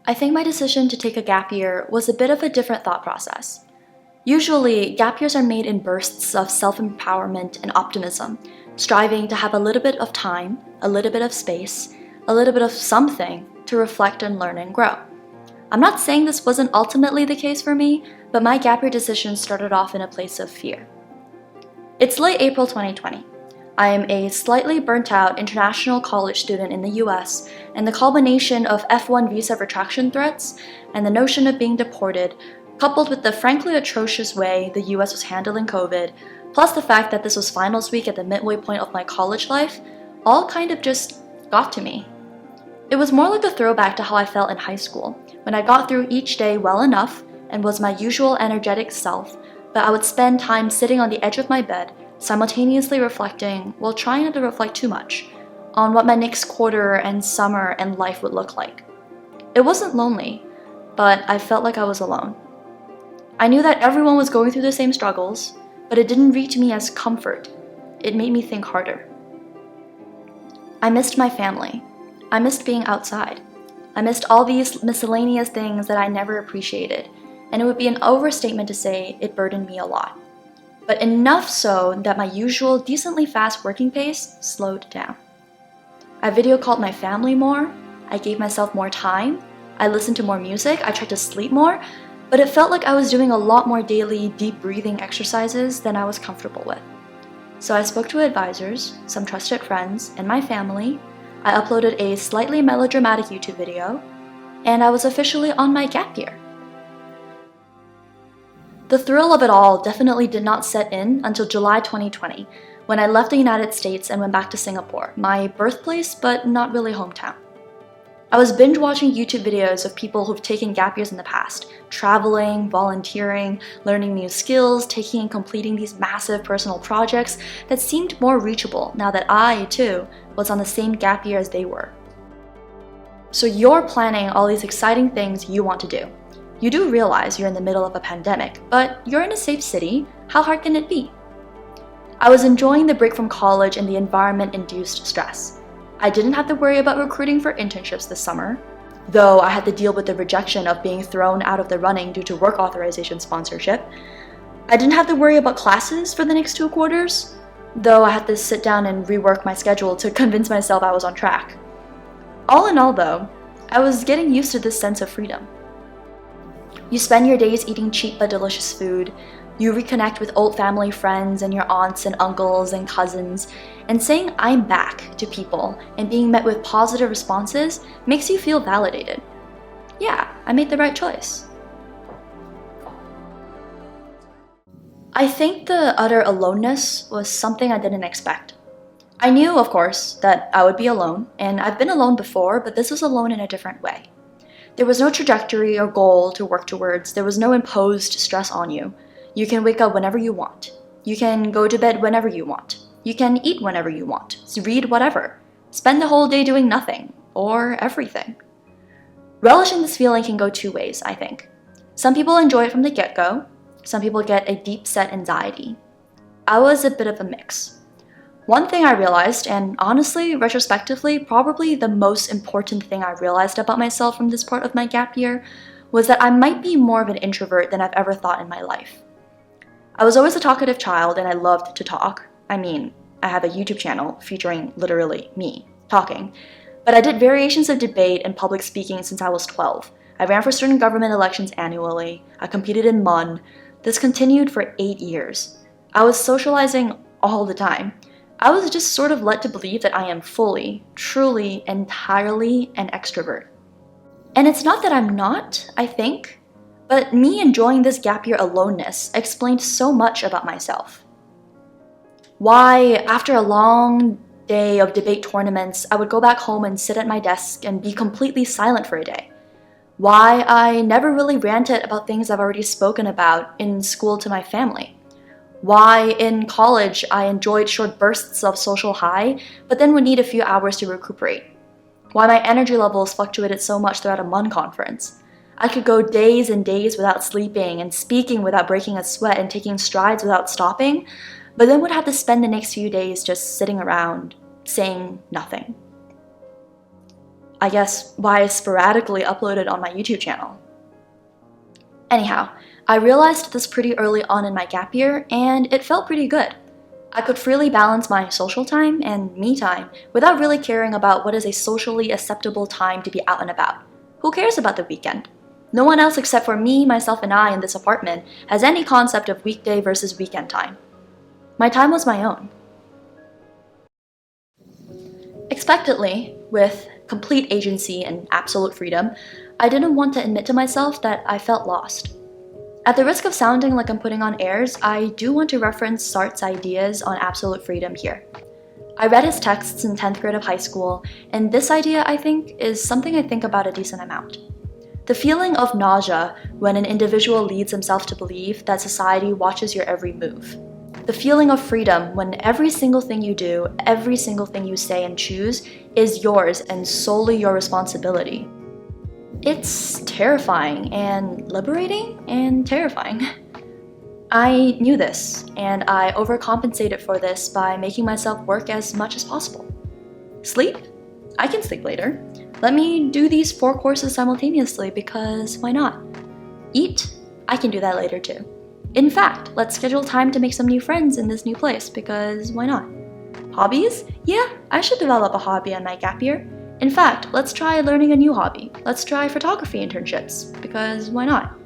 I think my decision to take a gap year was a bit of a different thought process. Usually, gap years are made in bursts of self-empowerment and optimism, striving to have a little bit of time, a little bit of space, a little bit of something to reflect and learn and grow. I'm not saying this wasn't ultimately the case for me, but my gap year decision started off in a place of fear. It's late April 2020. I am a slightly burnt out international college student in the US, and the culmination of F1 visa retraction threats and the notion of being deported, coupled with the frankly atrocious way the US was handling COVID, plus the fact that this was finals week at the midway point of my college life, all kind of just got to me. It was more like a throwback to how I felt in high school, when I got through each day well enough and was my usual energetic self, but I would spend time sitting on the edge of my bed, simultaneously reflecting, while trying not to reflect too much, on what my next quarter and summer and life would look like. It wasn't lonely, but I felt like I was alone. I knew that everyone was going through the same struggles, but it didn't reach me as comfort. It made me think harder. I missed my family. I missed being outside. I missed all these miscellaneous things that I never appreciated, and it would be an overstatement to say it burdened me a lot. But enough so that my usual decently fast working pace slowed down. I video called my family more, I gave myself more time, I listened to more music, I tried to sleep more, but it felt like I was doing a lot more daily deep breathing exercises than I was comfortable with. So I spoke to advisors, some trusted friends, and my family. I uploaded a slightly melodramatic YouTube video, and I was officially on my gap year. The thrill of it all definitely did not set in until July 2020, when I left the United States and went back to Singapore, my birthplace but not really hometown. I was binge watching YouTube videos of people who've taken gap years in the past, traveling, volunteering, learning new skills, taking and completing these massive personal projects that seemed more reachable now that I, too, was on the same gap year as they were. So you're planning all these exciting things you want to do. You do realize you're in the middle of a pandemic, but you're in a safe city. How hard can it be? I was enjoying the break from college and the environment-induced stress. I didn't have to worry about recruiting for internships this summer, though I had to deal with the rejection of being thrown out of the running due to work authorization sponsorship. I didn't have to worry about classes for the next 2 quarters, though I had to sit down and rework my schedule to convince myself I was on track. All in all though, I was getting used to this sense of freedom. You spend your days eating cheap but delicious food, you reconnect with old family friends and your aunts and uncles and cousins, and saying "I'm back" to people and being met with positive responses makes you feel validated. Yeah, I made the right choice. I think the utter aloneness was something I didn't expect. I knew, of course, that I would be alone, and I've been alone before, but this was alone in a different way. There was no trajectory or goal to work towards. There was no imposed stress on you. You can wake up whenever you want. You can go to bed whenever you want. You can eat whenever you want. Read whatever. Spend the whole day doing nothing, or everything. Relishing this feeling can go 2 ways, I think. Some people enjoy it from the get-go. Some people get a deep-set anxiety. I was a bit of a mix. One thing I realized, and honestly, retrospectively, probably the most important thing I realized about myself from this part of my gap year, was that I might be more of an introvert than I've ever thought in my life. I was always a talkative child and I loved to talk. I mean, I have a YouTube channel featuring literally me talking, but I did variations of debate and public speaking since I was 12. I ran for student government elections annually. I competed in MUN. This continued for 8 years. I was socializing all the time. I was just sort of led to believe that I am fully, truly, entirely an extrovert. And it's not that I'm not, I think, but me enjoying this gap year aloneness explained so much about myself. Why, after a long day of debate tournaments, I would go back home and sit at my desk and be completely silent for a day. Why I never really ranted about things I've already spoken about in school to my family. Why in college I enjoyed short bursts of social high, but then would need a few hours to recuperate. Why my energy levels fluctuated so much throughout a MUN conference. I could go days and days without sleeping and speaking without breaking a sweat and taking strides without stopping, but then would have to spend the next few days just sitting around, saying nothing. I guess why I sporadically uploaded on my YouTube channel. Anyhow, I realized this pretty early on in my gap year, and it felt pretty good. I could freely balance my social time and me time without really caring about what is a socially acceptable time to be out and about. Who cares about the weekend? No one else except for me, myself, and I in this apartment has any concept of weekday versus weekend time. My time was my own. Expectantly, with complete agency and absolute freedom, I didn't want to admit to myself that I felt lost. At the risk of sounding like I'm putting on airs, I do want to reference Sartre's ideas on absolute freedom here. I read his texts in 10th grade of high school, and this idea, I think, is something I think about a decent amount. The feeling of nausea when an individual leads himself to believe that society watches your every move. The feeling of freedom when every single thing you do, every single thing you say and choose is yours and solely your responsibility. It's terrifying and liberating and terrifying. I knew this, and I overcompensated for this by making myself work as much as possible. Sleep? I can sleep later. Let me do these 4 courses simultaneously because why not? Eat? I can do that later too. In fact, let's schedule time to make some new friends in this new place because why not? Hobbies? Yeah, I should develop a hobby on my gap year. In fact, let's try learning a new hobby. Let's try photography internships, because why not?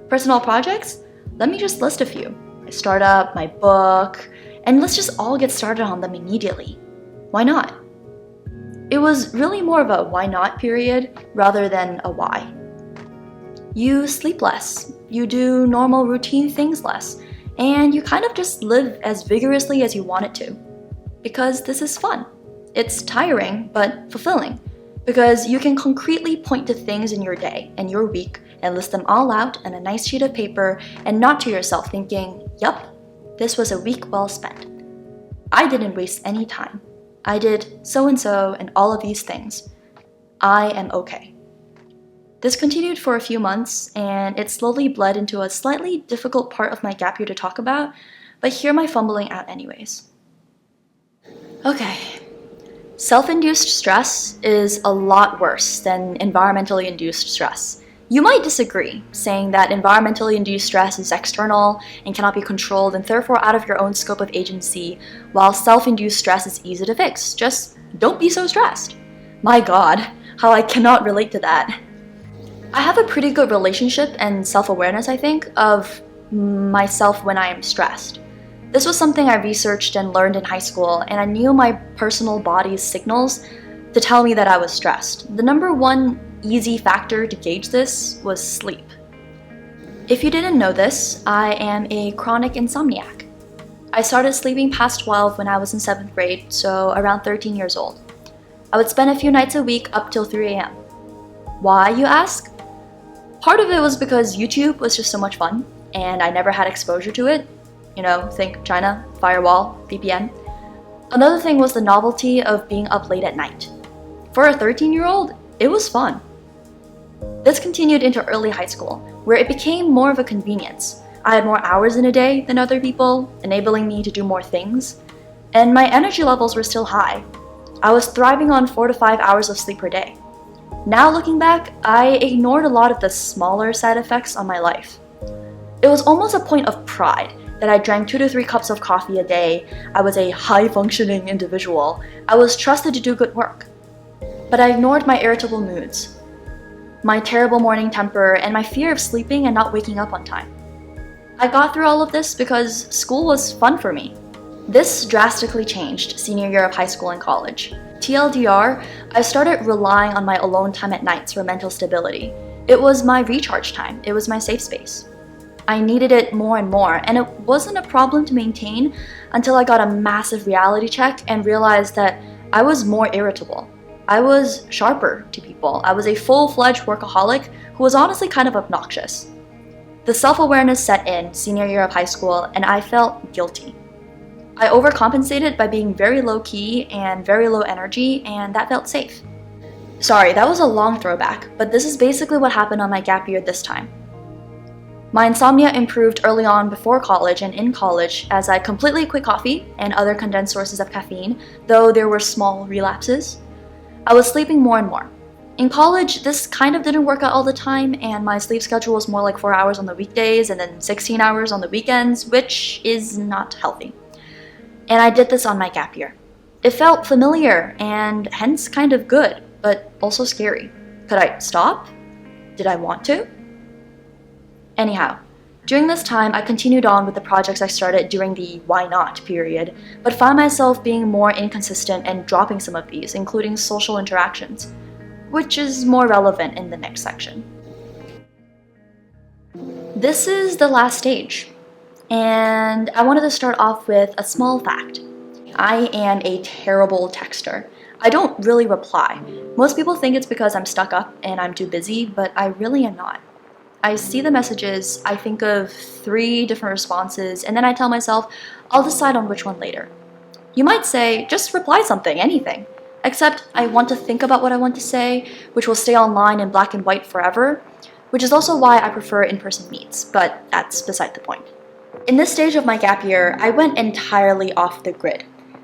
Personal projects? Let me just list a few. My startup, my book, and let's just all get started on them immediately. Why not? It was really more of a why not period rather than a why. You sleep less, you do normal routine things less, and you kind of just live as vigorously as you want it to. Because this is fun. It's tiring, but fulfilling. Because you can concretely point to things in your day and your week and list them all out on a nice sheet of paper and nod to yourself thinking, yup, this was a week well spent. I didn't waste any time. I did so-and-so and all of these things. I am okay. This continued for a few months, and it slowly bled into a slightly difficult part of my gap year to talk about, but hear my fumbling out anyways. Okay. Self-induced stress is a lot worse than environmentally induced stress. You might disagree, saying that environmentally induced stress is external and cannot be controlled and therefore out of your own scope of agency, while self-induced stress is easy to fix. Just don't be so stressed. My God, how I cannot relate to that. I have a pretty good relationship and self-awareness, I think, of myself when I am stressed. This was something I researched and learned in high school, and I knew my personal body's signals to tell me that I was stressed. The number one easy factor to gauge this was sleep. If you didn't know this, I am a chronic insomniac. I started sleeping past 12 when I was in 7th grade, so around 13 years old. I would spend a few nights a week up till 3 a.m. Why, you ask? Part of it was because YouTube was just so much fun, and I never had exposure to it. You know, think China, firewall, VPN. Another thing was the novelty of being up late at night. For a 13-year-old, it was fun. This continued into early high school, where it became more of a convenience. I had more hours in a day than other people, enabling me to do more things, and my energy levels were still high. I was thriving on 4 to 5 hours of sleep per day. Now looking back, I ignored a lot of the smaller side effects on my life. It was almost a point of pride that I drank 2 to 3 cups of coffee a day. I was a high-functioning individual. I was trusted to do good work. But I ignored my irritable moods, my terrible morning temper, and my fear of sleeping and not waking up on time. I got through all of this because school was fun for me. This drastically changed senior year of high school and college. TLDR, I started relying on my alone time at nights for mental stability. It was my recharge time. It was my safe space. I needed it more and more, and it wasn't a problem to maintain until I got a massive reality check and realized that I was more irritable. I was sharper to people. I was a full-fledged workaholic who was honestly kind of obnoxious. The self-awareness set in senior year of high school, and I felt guilty. I overcompensated by being very low-key and very low energy, and that felt safe. Sorry, that was a long throwback, but this is basically what happened on my gap year this time. My insomnia improved early on before college and in college as I completely quit coffee and other condensed sources of caffeine, though there were small relapses. I was sleeping more and more. In college, this kind of didn't work out all the time, and my sleep schedule was more like 4 hours on the weekdays and then 16 hours on the weekends, which is not healthy. And I did this on my gap year. It felt familiar and hence kind of good, but also scary. Could I stop? Did I want to? Anyhow, during this time, I continued on with the projects I started during the why not period, but found myself being more inconsistent and dropping some of these, including social interactions, which is more relevant in the next section. This is the last stage, and I wanted to start off with a small fact. I am a terrible texter. I don't really reply. Most people think it's because I'm stuck up and I'm too busy, but I really am not. I see the messages, I think of 3 different responses, and then I tell myself, I'll decide on which one later. You might say, just reply something, anything. Except I want to think about what I want to say, which will stay online in black and white forever, which is also why I prefer in-person meets, but that's beside the point. In this stage of my gap year, I went entirely off the grid.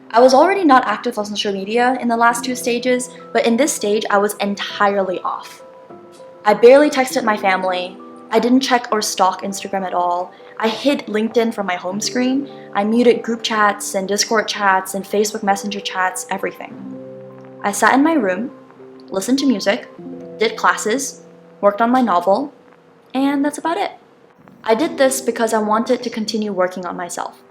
I was already not active on social media in the last 2 stages, but in this stage, I was entirely off. I barely texted my family. I didn't check or stalk Instagram at all. I hid LinkedIn from my home screen. I muted group chats and Discord chats and Facebook Messenger chats, everything. I sat in my room, listened to music, did classes, worked on my novel, and that's about it. I did this because I wanted to continue working on myself.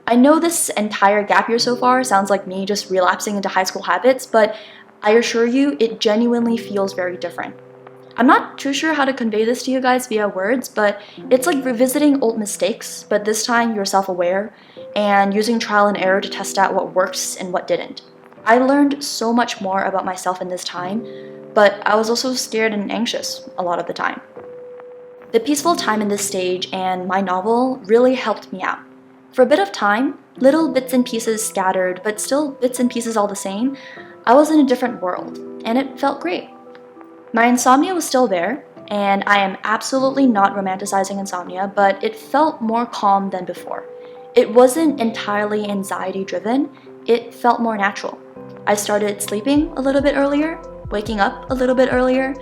I know this entire gap year so far sounds like me just relapsing into high school habits, but I assure you it genuinely feels very different. I'm not too sure how to convey this to you guys via words, but it's like revisiting old mistakes, but this time you're self-aware and using trial and error to test out what works and what didn't. I learned so much more about myself in this time, but I was also scared and anxious a lot of the time. The peaceful time in this stage and my novel really helped me out. For a bit of time, little bits and pieces scattered, but still bits and pieces all the same, I was in a different world, and it felt great. My insomnia was still there, and I am absolutely not romanticizing insomnia, but it felt more calm than before. It wasn't entirely anxiety-driven, it felt more natural. I started sleeping a little bit earlier, waking up a little bit earlier.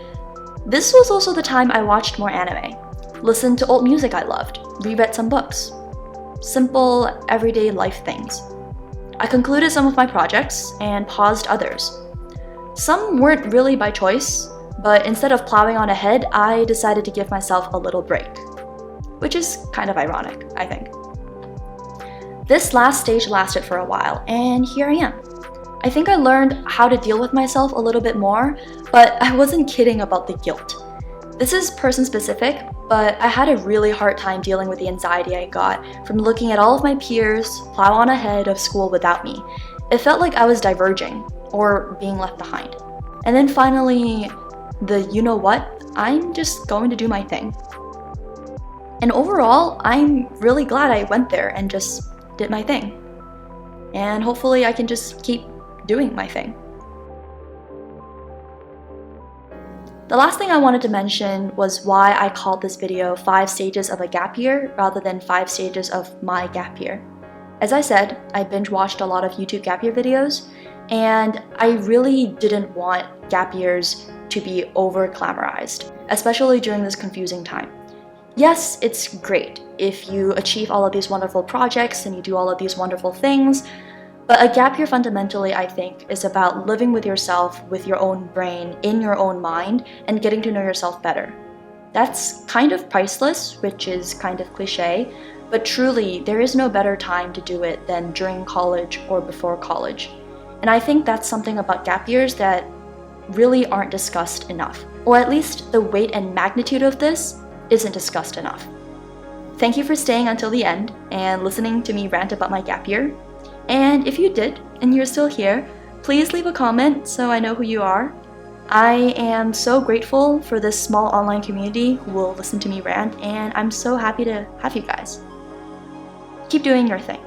This was also the time I watched more anime, listened to old music I loved, reread some books. Simple, everyday life things. I concluded some of my projects and paused others. Some weren't really by choice, but instead of plowing on ahead, I decided to give myself a little break. Which is kind of ironic, I think. This last stage lasted for a while, and here I am. I think I learned how to deal with myself a little bit more, but I wasn't kidding about the guilt. This is person-specific, but I had a really hard time dealing with the anxiety I got from looking at all of my peers plow on ahead of school without me. It felt like I was diverging, or being left behind. And then finally, you know what, I'm just going to do my thing. And overall, I'm really glad I went there and just did my thing. And hopefully I can just keep doing my thing. The last thing I wanted to mention was why I called this video 5 stages of a gap year rather than 5 stages of my gap year. As I said, I binge watched a lot of YouTube gap year videos, and I really didn't want gap years to be over-glamorized, especially during this confusing time. Yes, it's great if you achieve all of these wonderful projects and you do all of these wonderful things, but a gap year fundamentally, I think, is about living with yourself, with your own brain, in your own mind, and getting to know yourself better. That's kind of priceless, which is kind of cliche, but truly, there is no better time to do it than during college or before college. And I think that's something about gap years that really aren't discussed enough, or at least the weight and magnitude of this isn't discussed enough. Thank you for staying until the end and listening to me rant about my gap year. And if you did, and you're still here, please leave a comment so I know who you are. I am so grateful for this small online community who will listen to me rant, and I'm so happy to have you guys. Keep doing your thing.